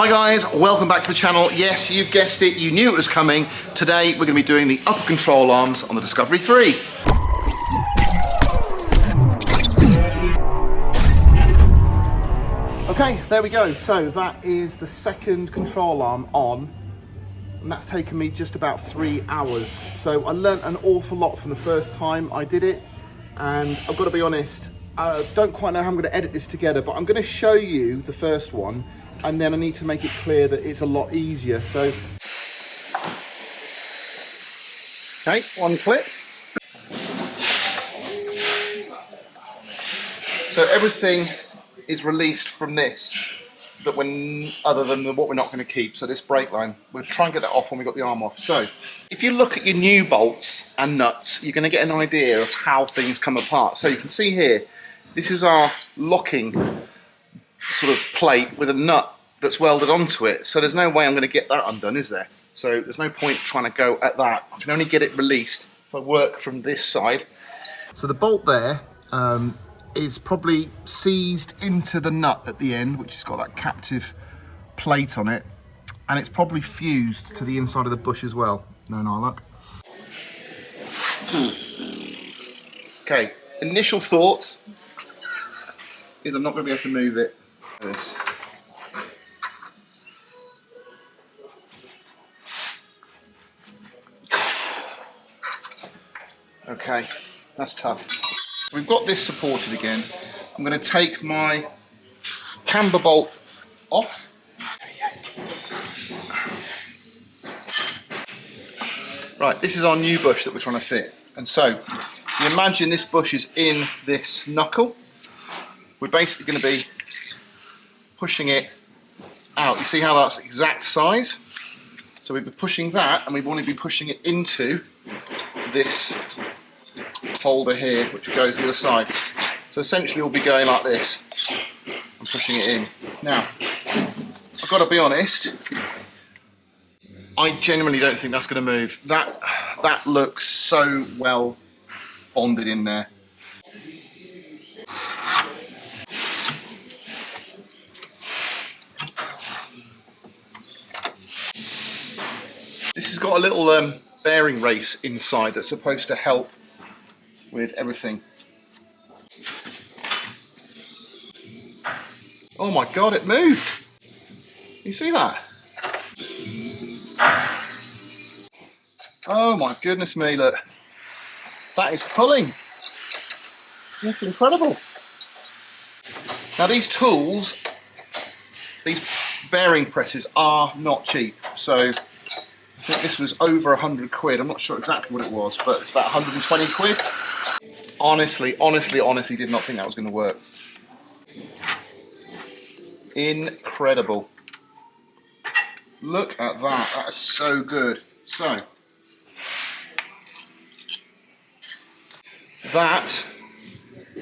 Hi guys, welcome back to the channel. Yes, you've guessed it, you knew it was coming. Today we're going to be doing the upper control arms on the Discovery 3. Okay, there we go. So that is the second control arm on, and that's taken me just about 3 hours. So I learnt an awful lot from the first time I did it, and I've got to be honest, I don't quite know how I'm going to edit this together, but I'm going to show you the first one, and then I need to make it clear that it's a lot easier. So, okay, one clip. So everything is released from this, that when other than what we're not going to keep. So this brake line, we'll try and get that off when we got the arm off. So if you look at your new bolts and nuts, you're going to get an idea of how things come apart. So you can see here, this is our locking sort of plate with a nut that's welded onto it. So there's no way I'm going to get that undone, is there? So there's no point trying to go at that. I can only get it released if I work from this side. So the bolt there is probably seized into the nut at the end, which has got that captive plate on it, and it's probably fused to the inside of the bush as well. No luck. Okay, initial thoughts is I'm not going to be able to move it. This. Okay, that's tough. We've got this supported again. I'm going to take my camber bolt off. Right, this is our new bush that we're trying to fit. And so, you imagine this bush is in this knuckle. We're basically going to be pushing it out. You see how that's exact size? So we've been pushing that, and we've only been pushing it into this holder here, which goes the other side. So essentially we'll be going like this and pushing it in. Now, I've got to be honest, I genuinely don't think that's going to move. That looks so well bonded in there. This has got a little bearing race inside that's supposed to help with everything. Oh my god, it moved! You see that? Oh my goodness me, look. That is pulling. That's incredible. Now these tools, these bearing presses are not cheap. So I think this was over 100 quid. I'm not sure exactly what it was, but it's about 120 quid. Honestly did not think that was going to work. Incredible. Look at that. That is so good. So, that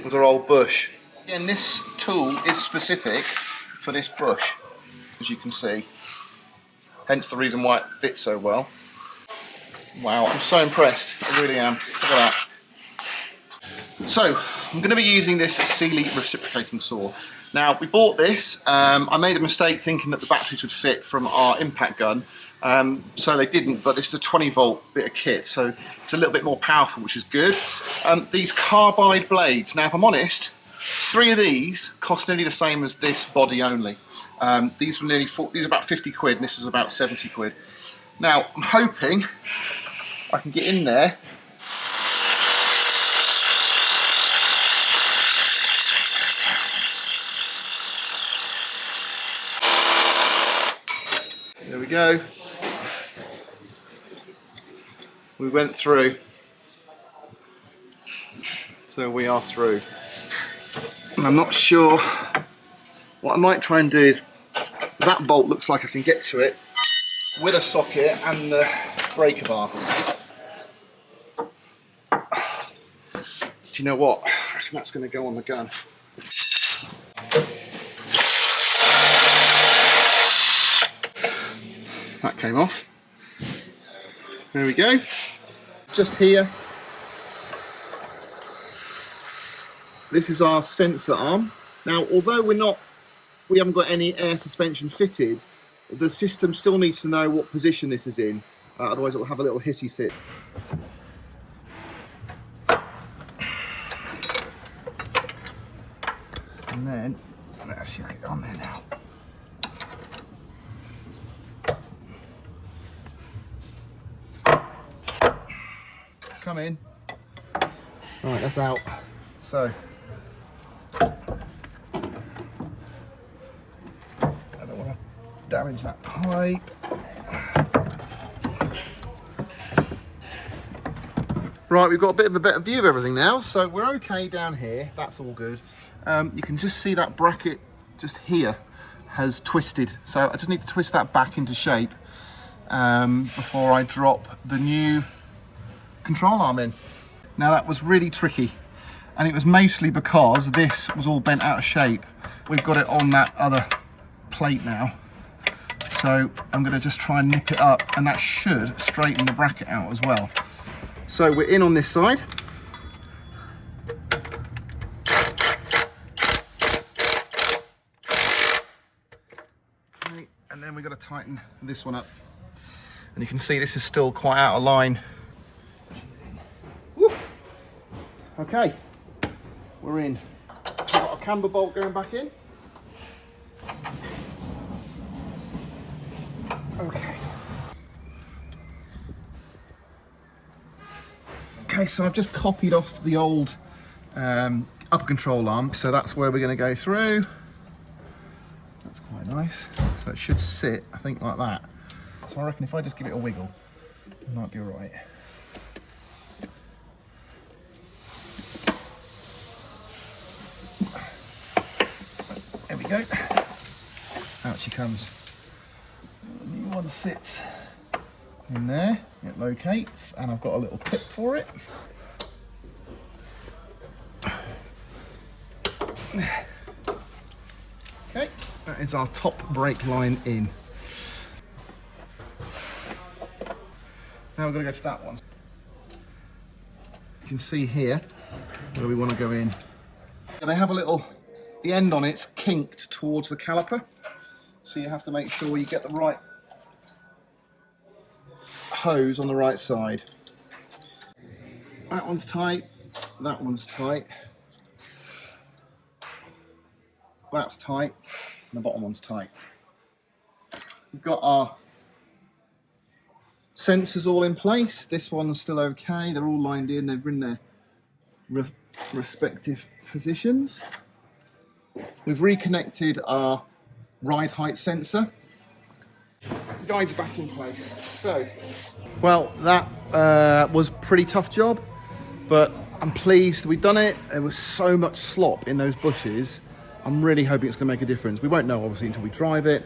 was our old bush. Again, this tool is specific for this bush, as you can see. Hence the reason why it fits so well. Wow, I'm so impressed. I really am. Look at that. So, I'm going to be using this Sealey reciprocating saw. Now, we bought this. I made a mistake thinking that the batteries would fit from our impact gun. So they didn't, but this is a 20 volt bit of kit, so it's a little bit more powerful, which is good. These carbide blades. Now, if I'm honest, 3 of these cost nearly the same as this body only. These were these are about 50 quid, and this was about 70 quid. Now, I'm hoping I can get in there. There we go. We went through. So we are through. And I'm not sure. What I might try and do is, that bolt looks like I can get to it with a socket and the breaker bar. Do you know what? I reckon that's going to go on the gun. That came off. There we go. Just here, this is our sensor arm. Now, although we haven't got any air suspension fitted, the system still needs to know what position this is in, otherwise it'll have a little hissy fit. And then, let's see, get on there now. Come in. Right, that's out. So, I don't want to damage that pipe. Right, we've got a bit of a better view of everything now, so we're okay down here. That's all good. You can just see that bracket just here has twisted, so I just need to twist that back into shape before I drop the new control arm in. Now that was really tricky, and it was mostly because this was all bent out of shape. We've got it on that other plate now, so I'm going to just try and nip it up, and that should straighten the bracket out as well. So we're in on this side. Okay, and then we've got to tighten this one up, and you can see this is still quite out of line. Woo. Okay, we're in. So we've got a camber bolt going back in. Okay. Okay, so I've just copied off the old upper control arm, so that's where we're going to go through. That's quite nice. So it should sit, I think, like that. So I reckon if I just give it a wiggle, it might be all right. There we go. Out she comes. The new one sits in there, it locates, and I've got a little clip for it. Okay, that is our top brake line in. Now we're going to go to that one. You can see here where we want to go in. They have a little, the end on it's kinked towards the caliper, so you have to make sure you get the right hose on the right side. That one's tight, that one's tight, that's tight, and the bottom one's tight. We've got our sensors all in place. This one's still okay, they're all lined in, they're in their respective positions. We've reconnected our ride height sensor. Guide's back in place. So, well, that was a pretty tough job, but I'm pleased we've done it. There was so much slop in those bushes. I'm really hoping it's going to make a difference. We won't know, obviously, until we drive it.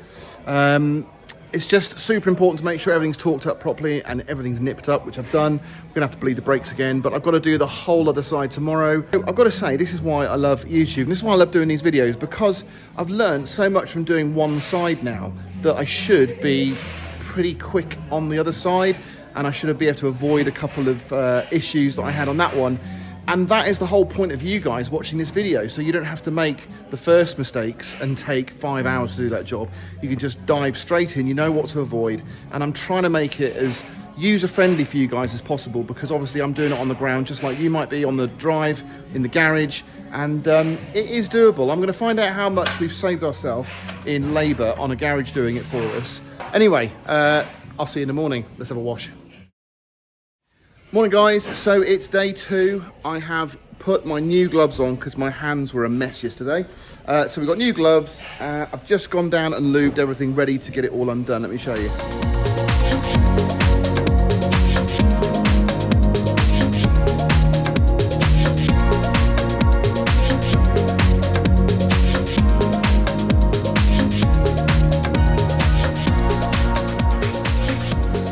It's just super important to make sure everything's torqued up properly and everything's nipped up, which I've done. I'm going to have to bleed the brakes again, but I've got to do the whole other side tomorrow. I've got to say, this is why I love YouTube, and this is why I love doing these videos, because I've learned so much from doing one side now that I should be pretty quick on the other side, and I should be able to avoid a couple of issues that I had on that one. And that is the whole point of you guys watching this video, so you don't have to make the first mistakes and take 5 hours to do that job. You can just dive straight in, you know what to avoid, and I'm trying to make it as user-friendly for you guys as possible, because obviously I'm doing it on the ground just like you might be on the drive, in the garage, and it is doable. I'm going to find out how much we've saved ourselves in labour on a garage doing it for us. Anyway, I'll see you in the morning. Let's have a wash. Morning guys, so it's day 2. I have put my new gloves on because my hands were a mess yesterday. So we've got new gloves. I've just gone down and lubed everything ready to get it all undone. Let me show you.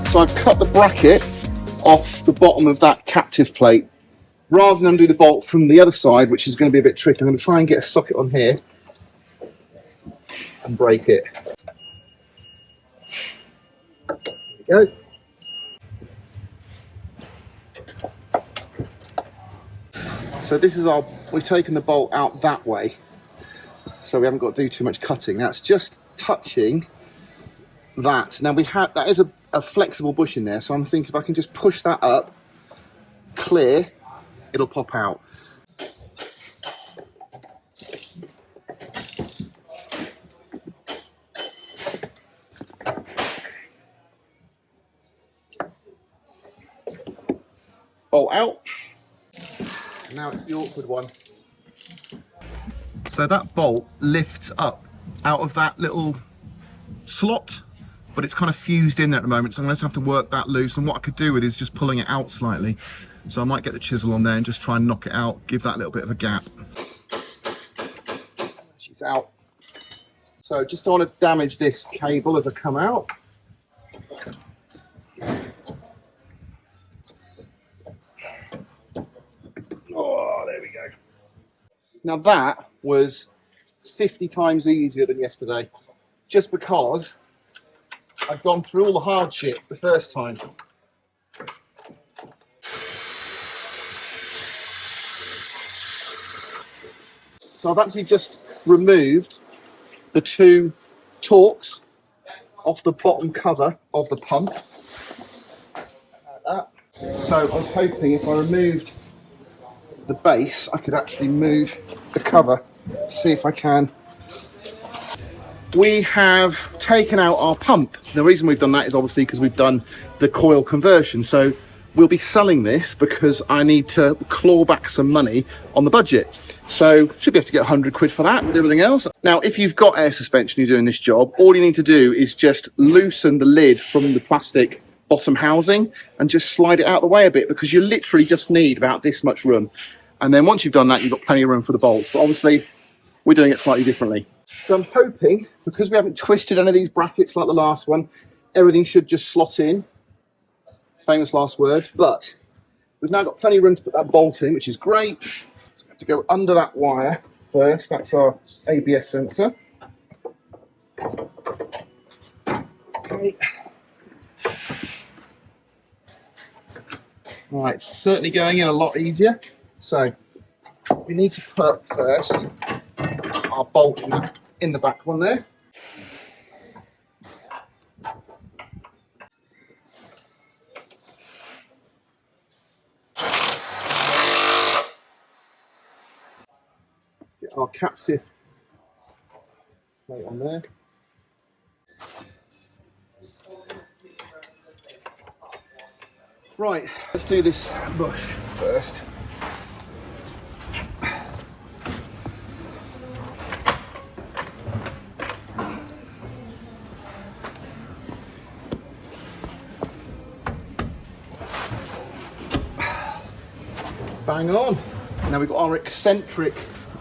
So I've cut the bracket off the bottom of that captive plate. Rather than undo the bolt from the other side, which is going to be a bit tricky, I'm going to try and get a socket on here and break it. There we go. So this is we've taken the bolt out that way, so we haven't got to do too much cutting. Now it's just touching that. Now that is a flexible bush in there, so I'm thinking if I can just push that up, clear, it'll pop out. Bolt out. Now it's the awkward one. So that bolt lifts up out of that little slot, but it's kind of fused in there at the moment, so I'm going to have to work that loose, and what I could do with is just pulling it out slightly. So I might get the chisel on there and just try and knock it out, give that little bit of a gap. She's out. So just don't want to damage this cable as I come out. Oh, there we go. Now that was 50 times easier than yesterday, just because I've gone through all the hardship the first time. So I've actually just removed the two torques off the bottom cover of the pump. Like that. So I was hoping if I removed the base, I could actually move the cover. See if I can. We have taken out our pump. The reason we've done that is obviously because we've done the coil conversion. So we'll be selling this because I need to claw back some money on the budget. So should be able to get 100 quid for that and everything else. Now, if you've got air suspension, you're doing this job, all you need to do is just loosen the lid from the plastic bottom housing and just slide it out of the way a bit, because you literally just need about this much room. And then once you've done that, you've got plenty of room for the bolts. But obviously, we're doing it slightly differently. So I'm hoping, because we haven't twisted any of these brackets like the last one, everything should just slot in. Famous last words. But we've now got plenty of room to put that bolt in, which is great. So we have to go under that wire first. That's our ABS sensor. Okay. Right, it's certainly going in a lot easier. So we need to put first our bolt in the back one there. Get our captive plate on there. Right, let's do this bush first. Bang on. Now we've got our eccentric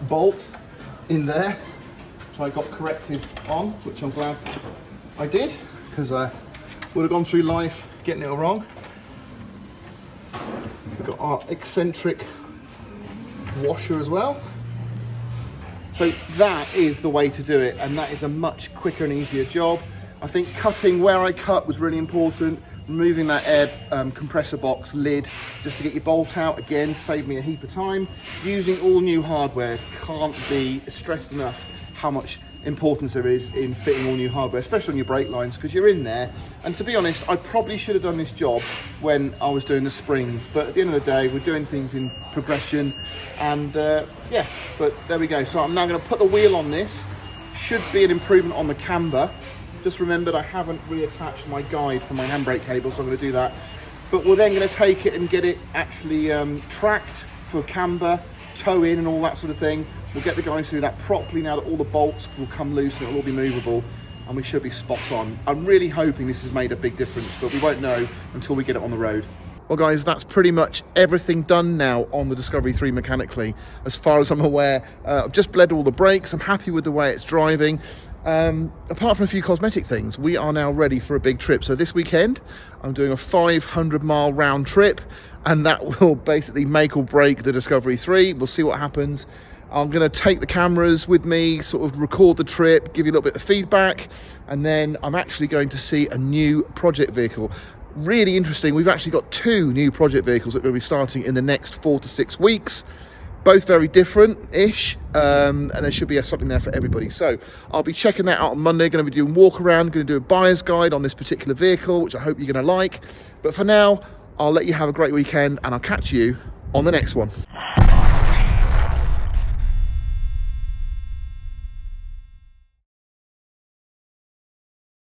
bolt in there, which I got corrected on, which I'm glad I did, because I would have gone through life getting it all wrong. We've got our eccentric washer as well. So that is the way to do it, and that is a much quicker and easier job. I think cutting where I cut was really important. Removing that air compressor box lid just to get your bolt out, again, saved me a heap of time. Using all new hardware, can't be stressed enough how much importance there is in fitting all new hardware, especially on your brake lines, because you're in there. And to be honest, I probably should have done this job when I was doing the springs, but at the end of the day, we're doing things in progression, and yeah, but there we go. So I'm now going to put the wheel on this. Should be an improvement on the camber. Just remembered I haven't reattached my guide for my handbrake cable, so I'm going to do that. But we're then going to take it and get it actually tracked for camber, tow in and all that sort of thing. We'll get the guys to do that properly now that all the bolts will come loose and it'll all be movable, and we should be spot on. I'm really hoping this has made a big difference, but we won't know until we get it on the road. Well guys, that's pretty much everything done now on the Discovery 3 mechanically, as far as I'm aware. I've just bled all the brakes. I'm happy with the way it's driving. Apart from a few cosmetic things, we are now ready for a big trip. So this weekend I'm doing a 500-mile round trip, and that will basically make or break the Discovery 3. We'll see what happens. I'm going to take the cameras with me, sort of record the trip, give you a little bit of feedback, and then I'm actually going to see a new project vehicle. Really interesting. We've actually got 2 new project vehicles that are going to be starting in the next 4 to 6 weeks. Both very different-ish, and there should be something there for everybody. So I'll be checking that out on Monday. Going to be doing walk around, going to do a buyer's guide on this particular vehicle, which I hope you're going to like. But for now, I'll let you have a great weekend, and I'll catch you on the next one.